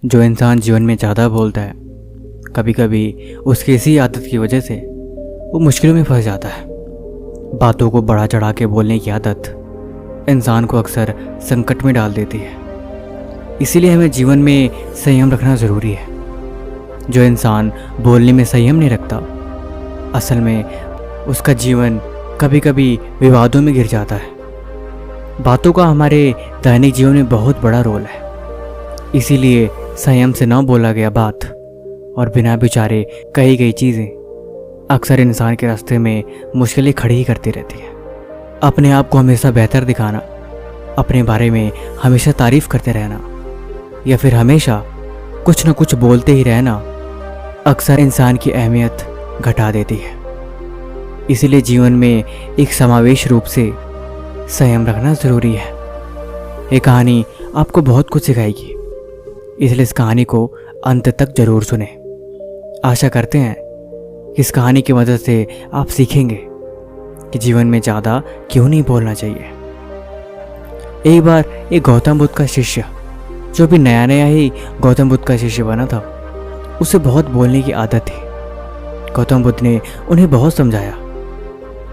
जो इंसान जीवन में ज़्यादा बोलता है, कभी कभी उसकी इसी आदत की वजह से वो मुश्किलों में फंस जाता है। बातों को बढ़ा चढ़ा के बोलने की आदत इंसान को अक्सर संकट में डाल देती है। इसीलिए हमें जीवन में संयम रखना ज़रूरी है। जो इंसान बोलने में संयम नहीं रखता, असल में उसका जीवन कभी कभी विवादों में गिर जाता है। बातों का हमारे दैनिक जीवन में बहुत बड़ा रोल है। इसीलिए संयम से न बोला गया बात और बिना विचारे कही गई चीज़ें अक्सर इंसान के रास्ते में मुश्किलें खड़ी ही करती रहती हैं। अपने आप को हमेशा बेहतर दिखाना, अपने बारे में हमेशा तारीफ करते रहना या फिर हमेशा कुछ न कुछ बोलते ही रहना अक्सर इंसान की अहमियत घटा देती है। इसीलिए जीवन में एक समावेश रूप से संयम रखना ज़रूरी है। ये कहानी आपको बहुत कुछ सिखाएगी, इसलिए इस कहानी को अंत तक जरूर सुने। आशा करते हैं कि इस कहानी की मदद से आप सीखेंगे कि जीवन में ज़्यादा क्यों नहीं बोलना चाहिए। एक बार एक गौतम बुद्ध का शिष्य, जो भी नया नया ही गौतम बुद्ध का शिष्य बना था, उसे बहुत बोलने की आदत थी। गौतम बुद्ध ने उन्हें बहुत समझाया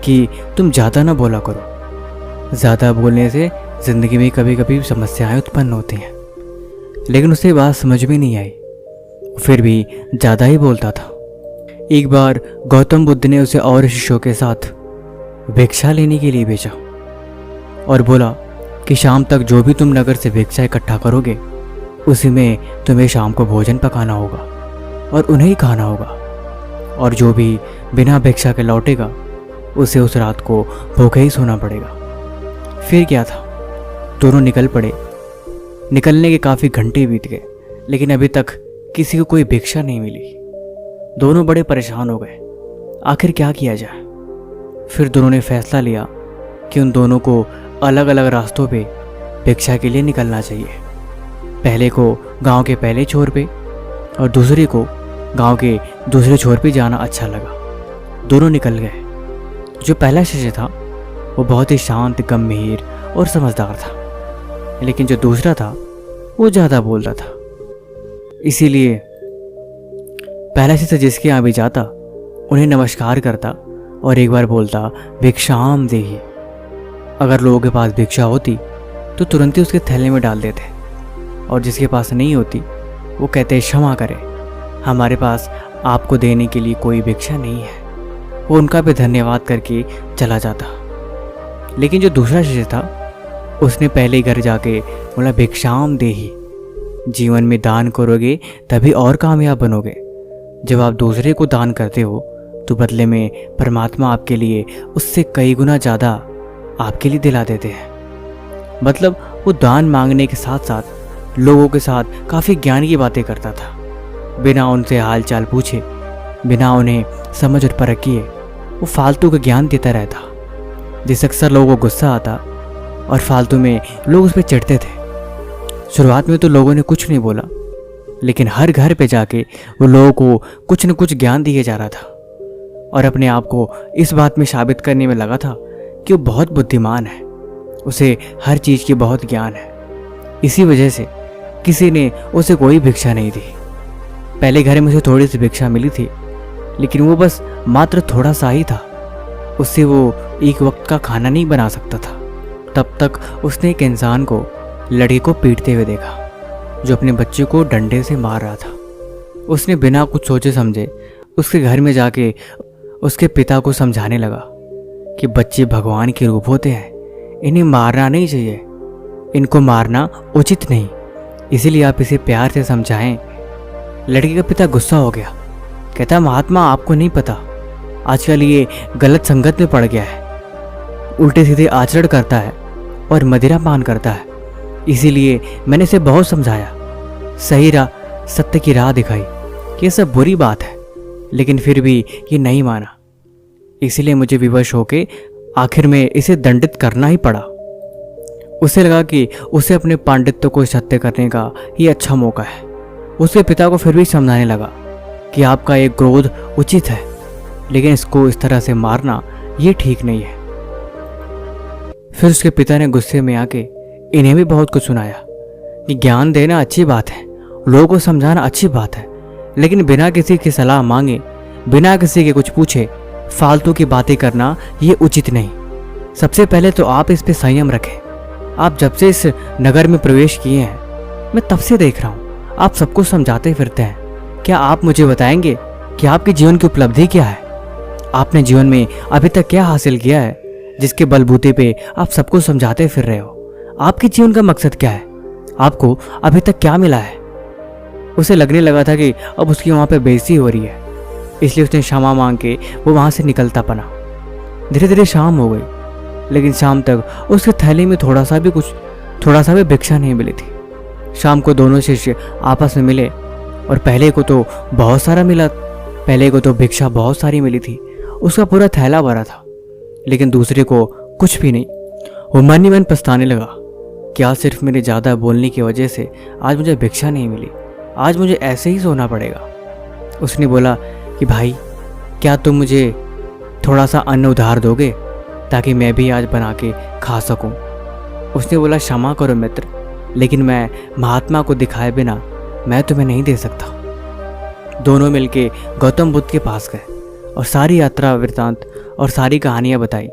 कि तुम ज़्यादा ना बोला करो। ज़्यादा बोलने से ज़िंदगी में कभी कभी समस्याएं उत्पन्न होती हैं। लेकिन उसे बात समझ में नहीं आई, फिर भी ज़्यादा ही बोलता था। एक बार गौतम बुद्ध ने उसे और शिष्यों के साथ भिक्षा लेने के लिए भेजा और बोला कि शाम तक जो भी तुम नगर से भिक्षा इकट्ठा करोगे, उसी में तुम्हें शाम को भोजन पकाना होगा और उन्हें ही खाना होगा, और जो भी बिना भिक्षा के लौटेगा उसे उस रात को भूखे ही सोना पड़ेगा। फिर क्या था, दोनों निकल पड़े। निकलने के काफ़ी घंटे बीत गए, लेकिन अभी तक किसी को कोई भिक्षा नहीं मिली। दोनों बड़े परेशान हो गए, आखिर क्या किया जाए। फिर दोनों ने फैसला लिया कि उन दोनों को अलग अलग रास्तों पे भिक्षा के लिए निकलना चाहिए। पहले को गांव के पहले छोर पे और दूसरे को गांव के दूसरे छोर पे जाना अच्छा लगा। दोनों निकल गए। जो पहला शिष्य था वो बहुत ही शांत, गंभीर और समझदार था, लेकिन जो दूसरा था वो ज़्यादा बोलता था। इसीलिए पहला शिष्य जिसके यहाँ भी जाता उन्हें नमस्कार करता और एक बार बोलता, भिक्षाम देहि। अगर लोगों के पास भिक्षा होती तो तुरंत ही उसके थैले में डाल देते, और जिसके पास नहीं होती वो कहते, क्षमा करें, हमारे पास आपको देने के लिए कोई भिक्षा नहीं है। वो उनका भी धन्यवाद करके चला जाता। लेकिन जो दूसरा शिष्य था उसने पहले ही घर जाके बोला, भिक्षाम देहि। जीवन में दान करोगे तभी और कामयाब बनोगे। जब आप दूसरे को दान करते हो तो बदले में परमात्मा आपके लिए उससे कई गुना ज़्यादा आपके लिए दिला देते हैं। मतलब वो दान मांगने के साथ साथ लोगों के साथ काफ़ी ज्ञान की बातें करता था। बिना उनसे हाल चाल पूछे, बिना उन्हें समझ और परख किए वो फालतू का ज्ञान देता रहता, जिससे अक्सर लोगों को गुस्सा आता और फालतू में लोग उस पर चिढ़ते थे। शुरुआत में तो लोगों ने कुछ नहीं बोला, लेकिन हर घर पे जाके वो लोगों को कुछ न कुछ ज्ञान दिए जा रहा था और अपने आप को इस बात में साबित करने में लगा था कि वो बहुत बुद्धिमान है, उसे हर चीज़ की बहुत ज्ञान है। इसी वजह से किसी ने उसे कोई भिक्षा नहीं दी। पहले घर में उसे थोड़ी सी भिक्षा मिली थी, लेकिन वो बस मात्र थोड़ा सा ही था। उससे वो एक वक्त का खाना नहीं बना सकता था। तब तक उसने एक इंसान को, लड़के को पीटते हुए देखा, जो अपने बच्चे को डंडे से मार रहा था। उसने बिना कुछ सोचे समझे उसके घर में जाके उसके पिता को समझाने लगा कि बच्चे भगवान के रूप होते हैं, इन्हें मारना नहीं चाहिए, इनको मारना उचित नहीं, इसीलिए आप इसे प्यार से समझाएं। लड़के का पिता गुस्सा हो गया, कहता, महात्मा आपको नहीं पता, आजकल ये गलत संगत में पड़ गया है, उल्टे सीधे आचरण करता है और मदिरा पान करता है। इसीलिए मैंने इसे बहुत समझाया, सही राह, सत्य की राह दिखाई कि ये सब बुरी बात है, लेकिन फिर भी ये नहीं माना। इसीलिए मुझे विवश होके आखिर में इसे दंडित करना ही पड़ा। उसे लगा कि उसे अपने पांडित्य को सत्य करने का ये अच्छा मौका है। उसके पिता को फिर भी समझाने लगा कि आपका ये क्रोध उचित है, लेकिन इसको इस तरह से मारना ये ठीक नहीं है। फिर उसके पिता ने गुस्से में आके इन्हें भी बहुत कुछ सुनाया कि ज्ञान देना अच्छी बात है लोगों को समझाना अच्छी बात है, लेकिन बिना किसी की सलाह मांगे, बिना किसी के कुछ पूछे फालतू की बातें करना ये उचित नहीं। सबसे पहले तो आप इस पे संयम रखें। आप जब से इस नगर में प्रवेश किए हैं, मैं तब से देख रहा हूँ आप सबको समझाते फिरते हैं। क्या आप मुझे बताएंगे कि आपके जीवन की उपलब्धि क्या है? आपने जीवन में अभी तक क्या हासिल किया है जिसके बलबूते पे आप सबको समझाते फिर रहे हो? आपके जीवन का मकसद क्या है? आपको अभी तक क्या मिला है? उसे लगने लगा था कि अब उसकी वहाँ पे बेइज्जती हो रही है, इसलिए उसने क्षमा मांग के वो वहाँ से निकलता बना। धीरे धीरे शाम हो गई, लेकिन शाम तक उसके थैली में थोड़ा सा भी भिक्षा नहीं मिली थी। शाम को दोनों शिष्य आपस में मिले और पहले को तो भिक्षा बहुत सारी मिली थी, उसका पूरा थैला भरा था, लेकिन दूसरे को कुछ भी नहीं। वो मन ही मन पछताने लगा, क्या सिर्फ मेरे ज़्यादा बोलने की वजह से आज मुझे भिक्षा नहीं मिली? आज मुझे ऐसे ही सोना पड़ेगा। उसने बोला कि भाई, क्या तुम मुझे थोड़ा सा अन्न उधार दोगे ताकि मैं भी आज बना के खा सकूं? उसने बोला, क्षमा करो मित्र, लेकिन मैं महात्मा को दिखाए बिना मैं तुम्हें नहीं दे सकता। दोनों मिलके गौतम बुद्ध के पास गए और सारी यात्रा वृतांत और सारी कहानियां बताई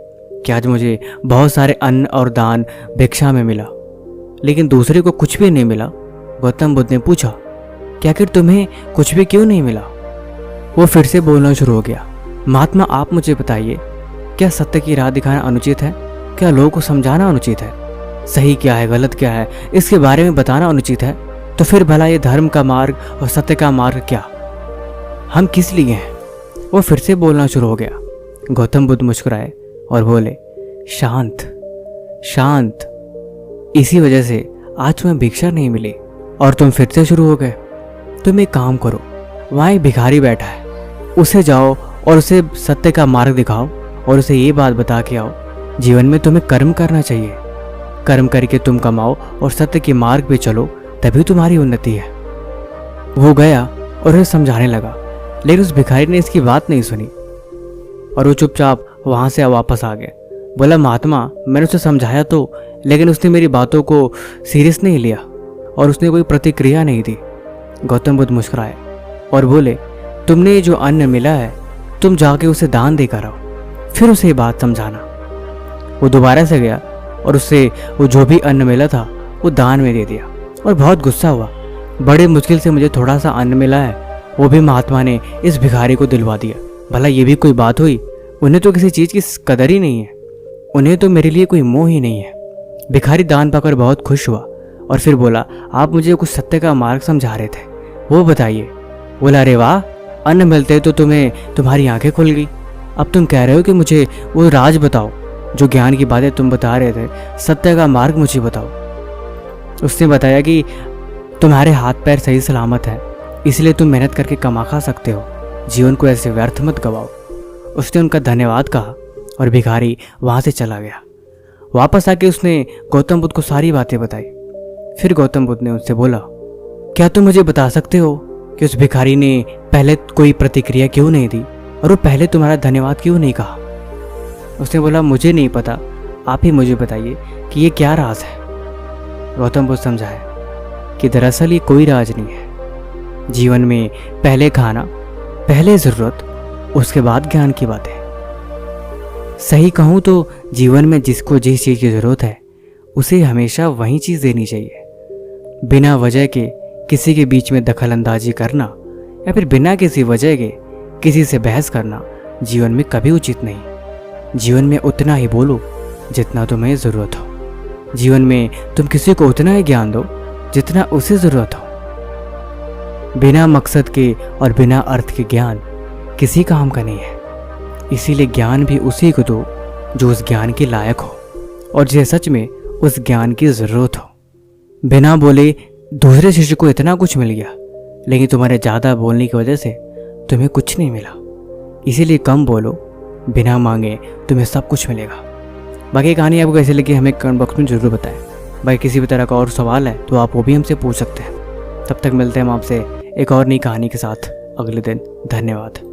कि आज मुझे बहुत सारे अन्न और दान भिक्षा में मिला, लेकिन दूसरे को कुछ भी नहीं मिला। गौतम बुद्ध ने पूछा, क्या आखिर तुम्हें कुछ भी क्यों नहीं मिला? वो फिर से बोलना शुरू हो गया, महात्मा आप मुझे बताइए, क्या सत्य की राह दिखाना अनुचित है? क्या लोगों को समझाना अनुचित है? सही क्या है, गलत क्या है, इसके बारे में बताना अनुचित है? तो फिर भला ये धर्म का मार्ग और सत्य का मार्ग क्या? हम किस लिए हैं? वो फिर से बोलना शुरू हो गया। गौतम बुद्ध मुस्कुराए और बोले, शांत शांत, इसी वजह से आज तुम्हें भिक्षा नहीं मिली और तुम फिर से शुरू हो गए। तुम एक काम करो, वहाँ एक भिखारी बैठा है, उसे जाओ और उसे सत्य का मार्ग दिखाओ और उसे ये बात बता के आओ, जीवन में तुम्हें कर्म करना चाहिए, कर्म करके तुम कमाओ और सत्य के मार्ग पे चलो, तभी तुम्हारी उन्नति है। वो गया और उसे समझाने लगा, लेकिन उस भिखारी ने इसकी बात नहीं सुनी और वो चुपचाप वहाँ से वापस आ गया। बोला, महात्मा मैंने उसे समझाया तो, लेकिन उसने मेरी बातों को सीरियस नहीं लिया और उसने कोई प्रतिक्रिया नहीं दी। गौतम बुद्ध मुस्कुराए और बोले, तुमने जो अन्न मिला है तुम जाके उसे दान देकर आओ, फिर उसे ये बात समझाना। वो दोबारा से गया और उससे वो जो भी अन्न मिला था वो दान में दे दिया और बहुत गुस्सा हुआ। बड़े मुश्किल से मुझे थोड़ा सा अन्न मिला है, वो भी महात्मा ने इस भिखारी को दिलवा दिया। भला ये भी कोई बात हुई? उन्हें तो किसी चीज़ की कदर ही नहीं है, उन्हें तो मेरे लिए कोई मोह ही नहीं है। भिखारी दान पाकर बहुत खुश हुआ और फिर बोला, आप मुझे कुछ सत्य का मार्ग समझा रहे थे, वो बताइए। बोला, अरे वाह, अन्न मिलते तो तुम्हारी आंखें खुल गई। अब तुम कह रहे हो कि मुझे वो राज बताओ, जो ज्ञान की बातें तुम बता रहे थे, सत्य का मार्ग मुझे बताओ। उसने बताया कि तुम्हारे हाथ पैर सही सलामत है, इसलिए तुम मेहनत करके कमा खा सकते हो, जीवन को ऐसे व्यर्थ मत गवाओ। उसने उनका धन्यवाद कहा और भिखारी वहाँ से चला गया। वापस आके उसने गौतम बुद्ध को सारी बातें बताई। फिर गौतम बुद्ध ने उनसे बोला, क्या तुम मुझे बता सकते हो कि उस भिखारी ने पहले कोई प्रतिक्रिया क्यों नहीं दी और वो पहले तुम्हारा धन्यवाद क्यों नहीं कहा? उसने बोला, मुझे नहीं पता, आप ही मुझे बताइए कि ये क्या राज है। गौतम बुद्ध समझाया कि दरअसल ये कोई राज नहीं है। जीवन में पहले खाना, पहले ज़रूरत, उसके बाद ज्ञान की बात है। सही कहूँ तो जीवन में जिसको जिस चीज़ की ज़रूरत है उसे हमेशा वही चीज़ देनी चाहिए। बिना वजह के किसी के बीच में दखल अंदाजी करना या फिर बिना किसी वजह के किसी से बहस करना जीवन में कभी उचित नहीं। जीवन में उतना ही बोलो जितना तुम्हें ज़रूरत हो। जीवन में तुम किसी को उतना ही ज्ञान दो जितना उसे ज़रूरत हो। बिना मकसद के और बिना अर्थ के ज्ञान किसी काम का नहीं है। इसीलिए ज्ञान भी उसी को दो जो उस ज्ञान के लायक हो और जिसे सच में उस ज्ञान की ज़रूरत हो। बिना बोले दूसरे शिष्य को इतना कुछ मिल गया, लेकिन तुम्हारे ज़्यादा बोलने की वजह से तुम्हें कुछ नहीं मिला। इसीलिए कम बोलो, बिना मांगे तुम्हें सब कुछ मिलेगा। बाकी कहानी आपको कैसे लगी हमें कमेंट बॉक्स में ज़रूर बताएं। बाकी किसी भी तरह का और सवाल है तो आप वो भी हमसे पूछ सकते हैं। तब तक मिलते हैं हम आपसे एक और नई कहानी के साथ अगले दिन। धन्यवाद।